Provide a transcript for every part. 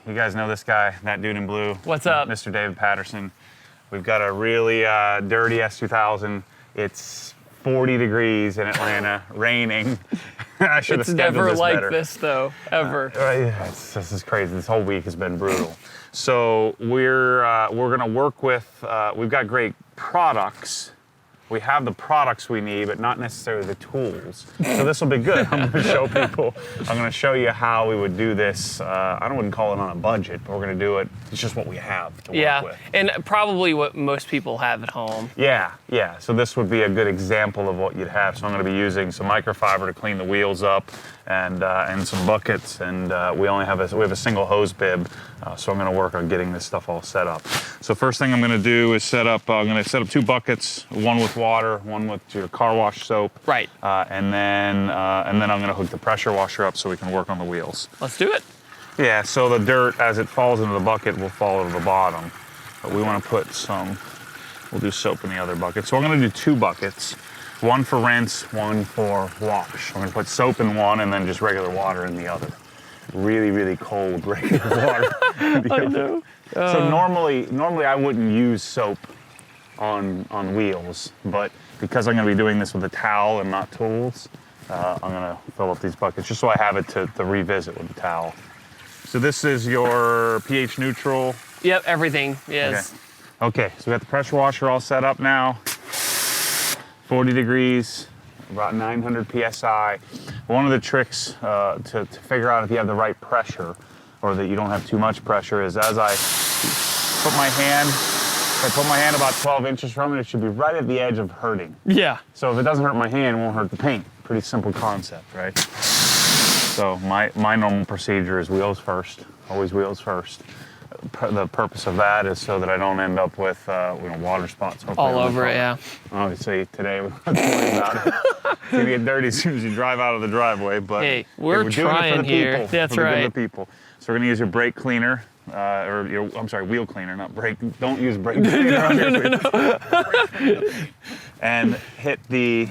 You guys know this guy, that dude in blue. What's up? Mr. David Patterson. We've got a really dirty S2000. It's 40 degrees in Atlanta, raining. I should have scheduled this better. It's never like this though, ever. This is crazy. This whole week has been brutal. So we're gonna work with, we've got great products. We have the products we need, but not necessarily the tools. So this will be good. I'm gonna show people, I'm gonna show you how we would do this. I wouldn't call it on a budget, but we're gonna do it. It's just what we have to work with. And probably what most people have at home. Yeah. So this would be a good example of what you'd have. So I'm gonna be using some microfiber to clean the wheels up and some buckets. And we have a single hose bib. So I'm gonna work on getting this stuff all set up. So first thing I'm gonna do is I'm gonna set up 2 buckets, one with water, one with your car wash soap. Right. And then I'm gonna hook the pressure washer up so we can work on the wheels. Let's do it. Yeah, so the dirt, as it falls into the bucket, will fall to the bottom. But we wanna put we'll do soap in the other bucket. So we're gonna do 2 buckets, one for rinse, one for wash. I'm gonna put soap in one and then just regular water in the other. Really, really cold regular water. I know. So normally I wouldn't use soap on wheels, but because I'm gonna be doing this with a towel and not tools, I'm gonna fill up these buckets just so I have it to revisit with the towel. So this is your pH neutral. Yep, everything, yes. Okay, so we got the pressure washer all set up now. 40 degrees, about 900 PSI. One of the tricks to figure out if you have the right pressure or that you don't have too much pressure is as I put my hand about 12 inches from it, it should be right at the edge of hurting. Yeah. So if it doesn't hurt my hand, it won't hurt the paint. Pretty simple concept, right? So my normal procedure is wheels first, always wheels first. The purpose of that is so that I don't end up with water spots all over it, yeah. Obviously today we don't have to worry about it. It's gonna get dirty as soon as you drive out of the driveway, but hey, we're trying doing it for the here. People, That's right. For the people. So we're gonna use your brake cleaner, wheel cleaner, not brake. Don't use brake cleaner. No. And hit the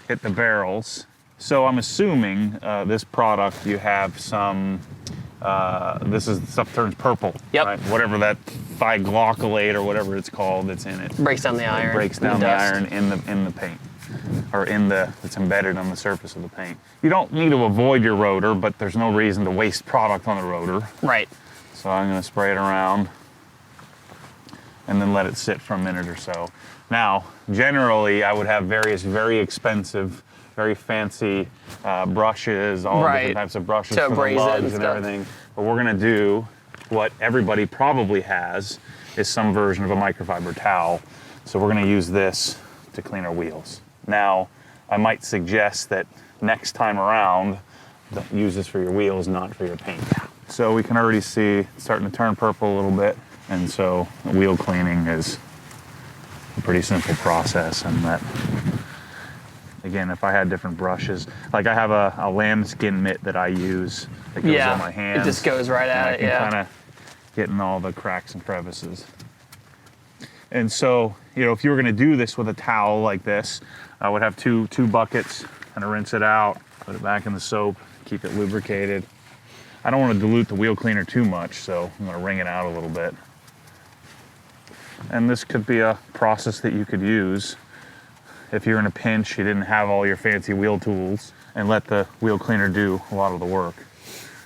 barrels. So I'm assuming this product you have some. This is stuff turns purple. Yep. Right? Whatever that thioglycolate or whatever it's called that's in it. Breaks down the iron. It breaks down the iron in the paint, or it's embedded on the surface of the paint. You don't need to avoid your rotor, but there's no reason to waste product on the rotor. Right. So I'm going to spray it around and then let it sit for a minute or so. Now, generally, I would have various very expensive, very fancy brushes, all different types of brushes for the lugs and everything. But we're gonna do what everybody probably has, is some version of a microfiber towel. So we're gonna use this to clean our wheels. Now, I might suggest that next time around, use this for your wheels, not for your paint. So we can already see it's starting to turn purple a little bit. And so wheel cleaning is a pretty simple process, and that, again, if I had different brushes, like I have a lambskin mitt that I use that goes on my hands. It just goes right at it, I can kind of get in all the cracks and crevices. And so, if you were gonna do this with a towel like this, I would have two buckets and rinse it out, put it back in the soap, keep it lubricated. I don't want to dilute the wheel cleaner too much, so I'm gonna wring it out a little bit. And this could be a process that you could use if you're in a pinch, you didn't have all your fancy wheel tools, and let the wheel cleaner do a lot of the work.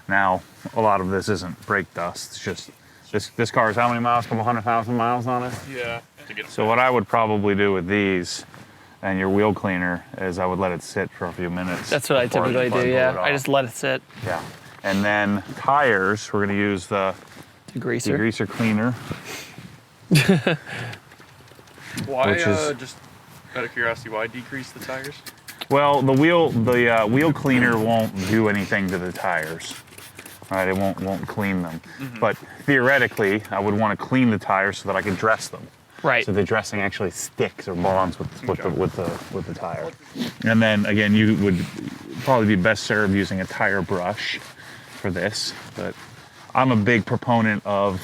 Now, a lot of this isn't brake dust. It's just, this car is how many miles? A couple 100,000 miles on it? Yeah. So what I would probably do with these and your wheel cleaner is I would let it sit for a few minutes. That's what I typically do, yeah. I just let it sit. Yeah. And then tires, we're gonna use the degreaser cleaner. Why, just out of curiosity, why decrease the tires? Well, the wheel cleaner won't do anything to the tires. Right, it won't clean them. Mm-hmm. But theoretically, I would want to clean the tires so that I can dress them. Right. So the dressing actually sticks or bonds with the tire. And then again, you would probably be best served using a tire brush for this. But I'm a big proponent of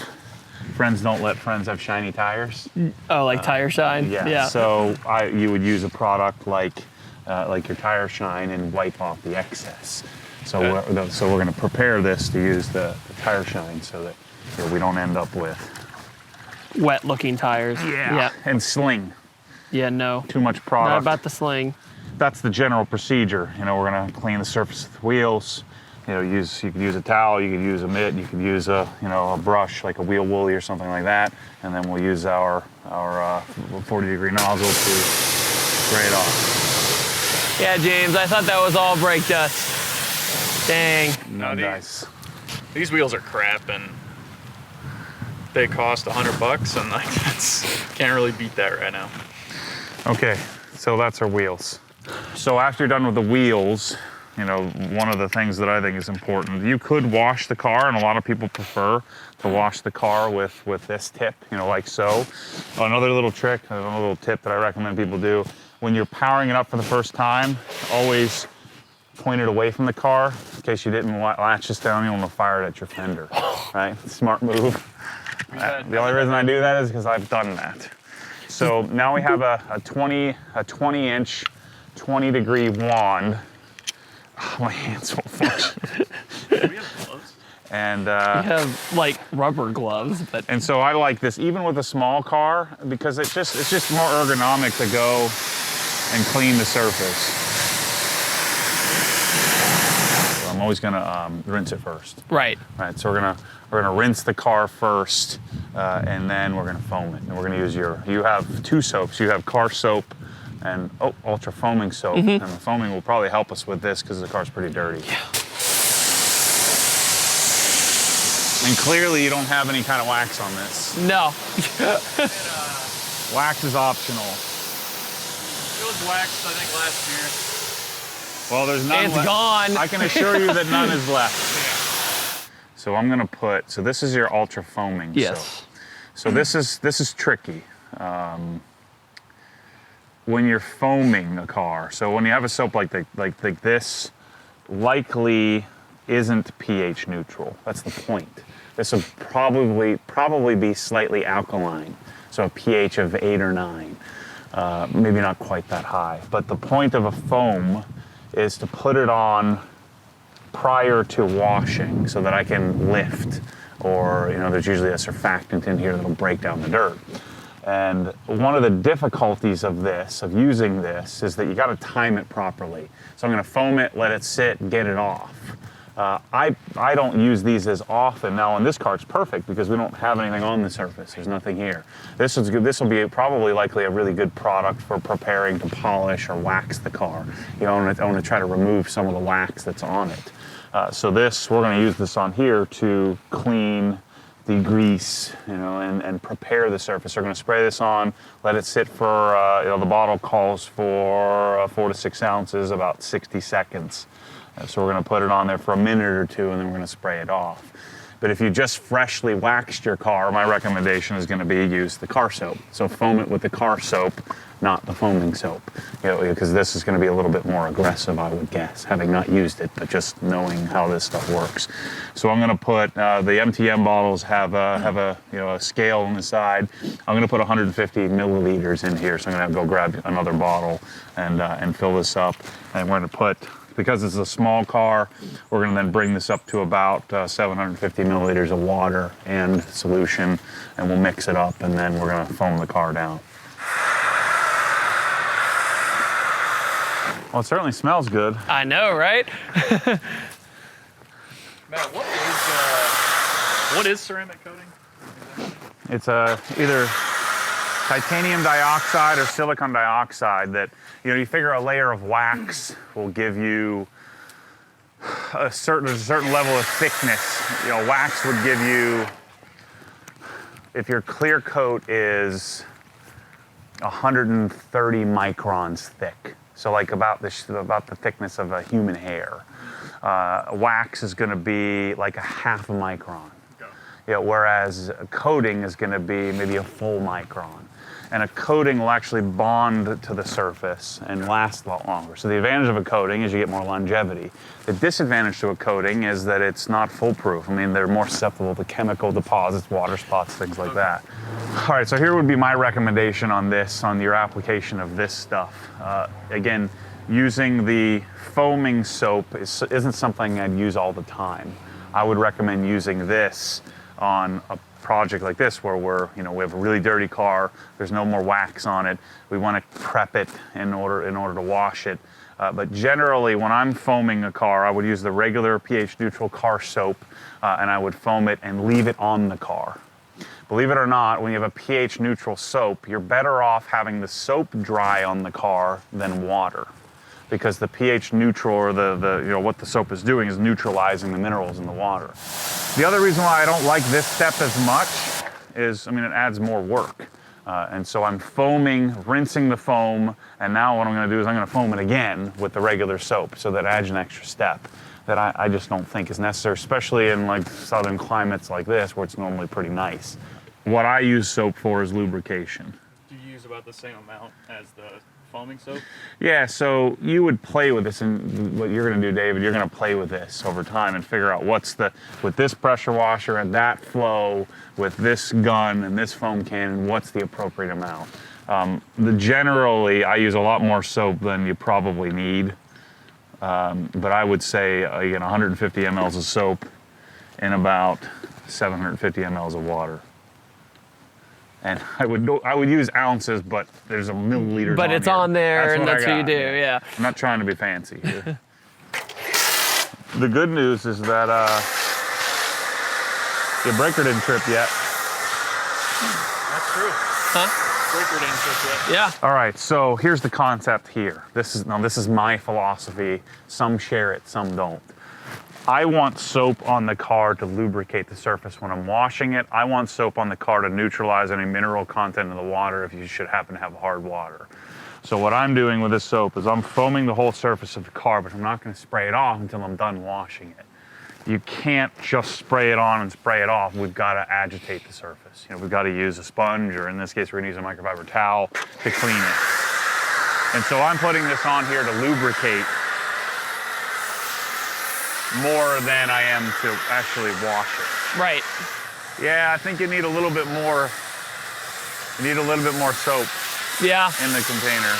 friends don't let friends have shiny tires. Oh, like Tire Shine? Yeah. So you would use a product like your Tire Shine and wipe off the excess. So we're going to prepare this to use the tire shine so that we don't end up with wet looking tires. Yeah. And sling. Yeah, no. Too much product. Not about the sling. That's the general procedure. You know, we're going to clean the surface of the wheels. You know, you could use a towel, you could use a mitt, you could use a brush like a wheel woolly or something like that, and then we'll use our 40-degree nozzle to spray it off. Yeah, James, I thought that was all brake dust. Dang. No dice. These wheels are crap, and they cost $100, and like can't really beat that right now. Okay, so that's our wheels. So after you're done with the wheels, you know, one of the things that I think is important, you could wash the car, and a lot of people prefer to wash the car with this tip, you know, like so. Another little trick, another little tip that I recommend people do, when you're powering it up for the first time, always point it away from the car in case you didn't latch this down, you want to fire it at your fender, right? Smart move. The only reason I do that is because I've done that. So now we have a 20-inch, 20-degree wand. Oh, my hands won't function. Do we have gloves? And We have like rubber gloves, but and so I like this even with a small car because it's just more ergonomic to go and clean the surface. So I'm always gonna rinse it first. right. Right, so we're gonna rinse the car first, and then we're gonna foam it. And we're gonna use you have two soaps. You have car soap and ultra foaming soap. And the foaming will probably help us with this because the car's pretty dirty. Yeah. And clearly you don't have any kind of wax on this. No. Wax is optional. It was waxed, I think, last year. Well, there's none It's left. gone. I can assure you that none is left. Yeah. So I'm gonna so this is your ultra foaming Yes. soap. So this is tricky. When you're foaming a car, so when you have a soap like this, likely isn't pH neutral. That's the point. This will probably be slightly alkaline, so a pH of 8 or 9. Maybe not quite that high. But the point of a foam is to put it on prior to washing so that I can lift, or there's usually a surfactant in here that'll break down the dirt. And one of the difficulties of using this is that you got to time it properly. So I'm going to foam it, let it sit, get it off. I don't use these as often. Now on this car it's perfect because we don't have anything on the surface. There's nothing here. This is good. This will be probably likely a really good product for preparing to polish or wax the car. I want to try to remove some of the wax that's on it. So we're going to use this on here to clean the grease, and prepare the surface. We're going to spray this on, let it sit for, the bottle calls for 4 to 6 ounces, about 60 seconds. So we're going to put it on there for a minute or two, and then we're going to spray it off. But if you just freshly waxed your car, my recommendation is going to be use the car soap. So foam it with the car soap, not the foaming soap, because this is going to be a little bit more aggressive, I would guess, having not used it, but just knowing how this stuff works. So I'm going to put the MTM bottles have a scale on the side. I'm going to put 150 milliliters in here, so I'm going to have to go grab another bottle and fill this up. And we're going to put, because it's a small car, we're going to then bring this up to about 750 milliliters of water and solution, and we'll mix it up, and then we're going to foam the car down. Well, it certainly smells good. I know, right? Matt, what is ceramic coating? It's either titanium dioxide or silicon dioxide that, you figure a layer of wax will give you a certain level of thickness. Wax would give you, if your clear coat is 130 microns thick, so like about the thickness of a human hair. Wax is going to be like a half a micron. Whereas a coating is going to be maybe a full micron. And a coating will actually bond to the surface and last a lot longer. So the advantage of a coating is you get more longevity. The disadvantage to a coating is that it's not foolproof. I mean, they're more susceptible to chemical deposits, water spots, things like that. All right, so here would be my recommendation on your application of this stuff. Again, using the foaming soap isn't something I'd use all the time. I would recommend using this on a project like this where we have a really dirty car, there's no more wax on it, we want to prep it in order to wash it. But generally, when I'm foaming a car, I would use the regular pH neutral car soap, and I would foam it and leave it on the car. Believe it or not, when you have a pH neutral soap, you're better off having the soap dry on the car than water, because the pH neutral, or what the soap is doing, is neutralizing the minerals in the water. The other reason why I don't like this step as much is, it adds more work. And so I'm foaming, rinsing the foam, and now what I'm going to do is I'm going to foam it again with the regular soap, so that adds an extra step that I just don't think is necessary, especially in like southern climates like this where it's normally pretty nice. What I use soap for is lubrication. Do you use about the same amount as the foaming soap? Yeah, so you would play with this, and what you're going to do, David, you're going to play with this over time and figure out with this pressure washer and that flow, with this gun and this foam can, what's the appropriate amount. Generally, I use a lot more soap than you probably need, but I would say, again, 150 mLs of soap and about 750 mLs of water. And I would use ounces, but there's a milliliter. But it's on there, and that's what you do, yeah. yeah. I'm not trying to be fancy here. The good news is that your breaker didn't trip yet. That's true. Huh? Breaker didn't trip yet. Yeah. All right, so here's the concept here. This is my philosophy. Some share it, some don't. I want soap on the car to lubricate the surface when I'm washing it. I want soap on the car to neutralize any mineral content in the water if you should happen to have hard water. So what I'm doing with this soap is I'm foaming the whole surface of the car, but I'm not going to spray it off until I'm done washing it. You can't just spray it on and spray it off. We've got to agitate the surface. We've got to use a sponge, or in this case, we're going to use a microfiber towel to clean it. And so I'm putting this on here to lubricate more than I am to actually wash it. Right. Yeah, I think you need a little bit more. You need a little bit more soap. Yeah. In the container.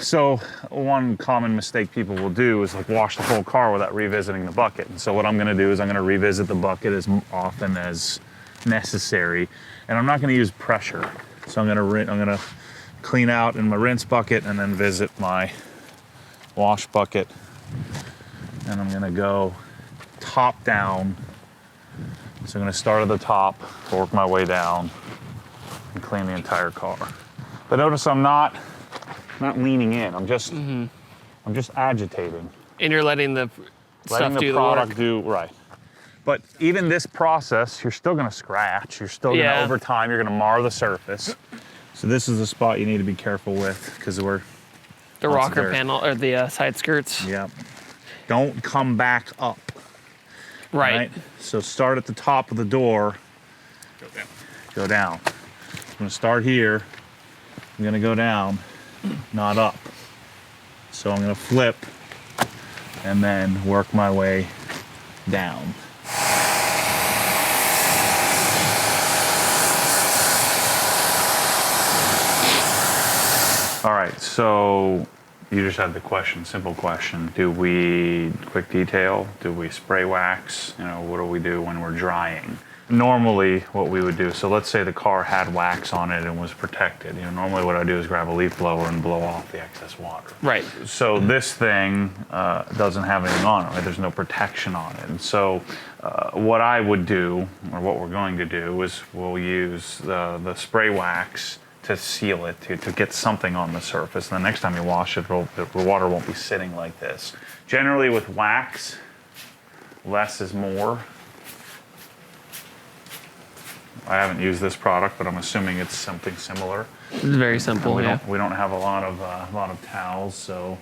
So one common mistake people will do is like wash the whole car without revisiting the bucket. And so what I'm going to do is I'm going to revisit the bucket as often as necessary, and I'm not going to use pressure. So I'm going to clean out in my rinse bucket and then visit my wash bucket. And I'm gonna go top down. So I'm gonna start at the top, work my way down, and clean the entire car. But notice I'm not leaning in. I'm just agitating. And you're letting the stuff do the product work. Right. But even this process, you're still gonna scratch. You're still gonna, over time, you're gonna mar the surface. So this is the spot you need to be careful with, because we're the rocker panel, or the side skirts. Yep. Don't come back up. Right. So start at the top of the door. Go down. I'm going to start here. I'm going to go down, not up. So I'm going to flip and then work my way down. All right, so you just had the question, simple question. Do we quick detail? Do we spray wax? What do we do when we're drying? Normally what we would do, so let's say the car had wax on it and was protected. Normally what I do is grab a leaf blower and blow off the excess water. Right. So this thing doesn't have anything on it, right? There's no protection on it. And so what I would do, or what we're going to do, is we'll use the spray wax to seal it, to get something on the surface. And the next time you wash it, the water won't be sitting like this. Generally with wax, less is more. I haven't used this product, but I'm assuming it's something similar. It's very simple, we don't have a lot of towels, so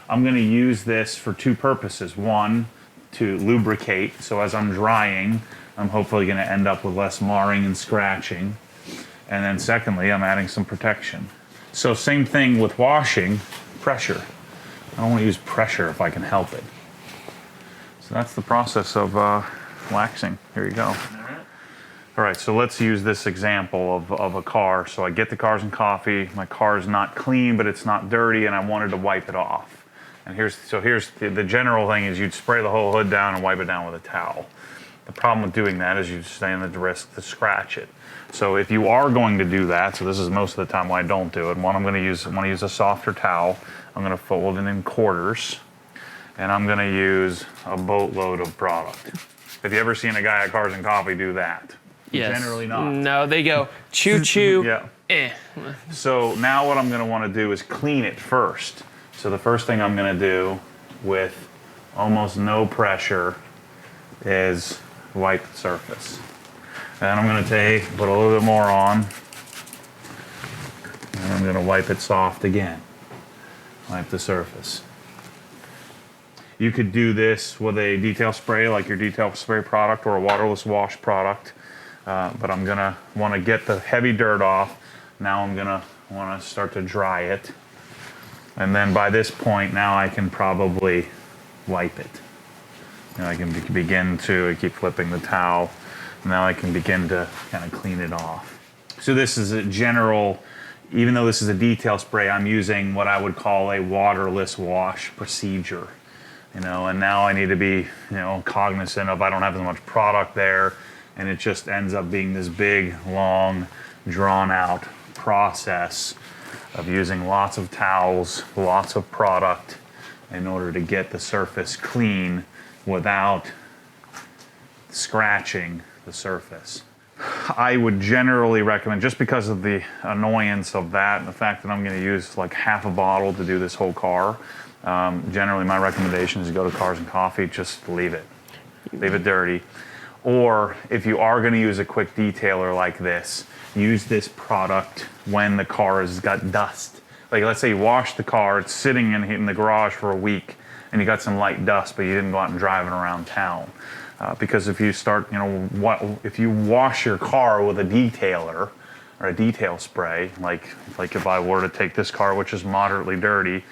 I'm going to use this for two purposes. One, to lubricate, so as I'm drying, I'm hopefully going to end up with less marring and scratching. And then secondly, I'm adding some protection. So same thing with washing, pressure. I don't want to use pressure if I can help it. So that's the process of waxing. Here you go. All right, so let's use this example of a car. So I get the cars in coffee. My car is not clean, but it's not dirty, and I wanted to wipe it off. And here's the general thing is you'd spray the whole hood down and wipe it down with a towel. The problem with doing that is you stand the risk to scratch it. So if you are going to do that, so this is most of the time why I don't do it. One, I want to use a softer towel. I'm going to fold it in quarters, and I'm going to use a boatload of product. Have you ever seen a guy at Cars and Coffee do that? Yes. Generally not. No, they go choo choo. Yeah. So now what I'm going to want to do is clean it first. So the first thing I'm going to do with almost no pressure is wipe the surface. Then I'm going to put a little bit more on, and I'm going to wipe it soft again. Wipe the surface. You could do this with a detail spray, like your detail spray product, or a waterless wash product. But I'm going to want to get the heavy dirt off. Now I'm going to want to start to dry it. And then by this point, now I can probably wipe it. And I can begin to keep flipping the towel. Now I can begin to kind of clean it off. So this is a general, even though this is a detail spray, I'm using what I would call a waterless wash procedure. And now I need to be, cognizant of I don't have as much product there, and it just ends up being this big, long, drawn-out process of using lots of towels, lots of product in order to get the surface clean without scratching the surface. I would generally recommend, just because of the annoyance of that and the fact that I'm going to use like half a bottle to do this whole car, generally my recommendation is to go to Cars and Coffee, just leave it dirty. Or if you are going to use a quick detailer like this, use this product when the car has got dust. Like let's say you wash the car, it's sitting in the garage for a week, and you got some light dust, but you didn't go out and drive it around town. Because if you start, if you wash your car with a detailer or a detail spray, like if I were to take this car, which is moderately dirty,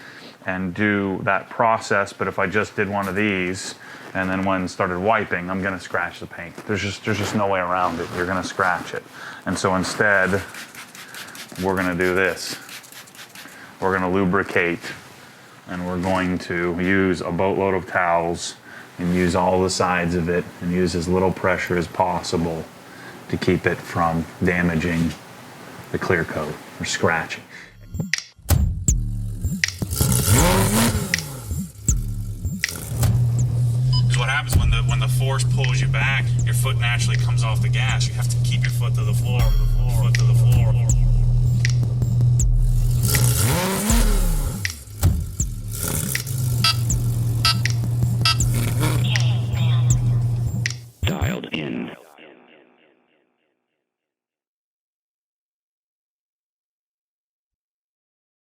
and do that process, but if I just did one of these and then when started wiping, I'm going to scratch the paint. There's just no way around it. You're going to scratch it. And so instead, we're going to do this. We're going to lubricate, and we're going to use a boatload of towels and use all the sides of it and use as little pressure as possible to keep it from damaging the clear coat or scratching. Because what happens when the force pulls you back, your foot naturally comes off the gas. You have to keep your foot to the floor, foot to the floor.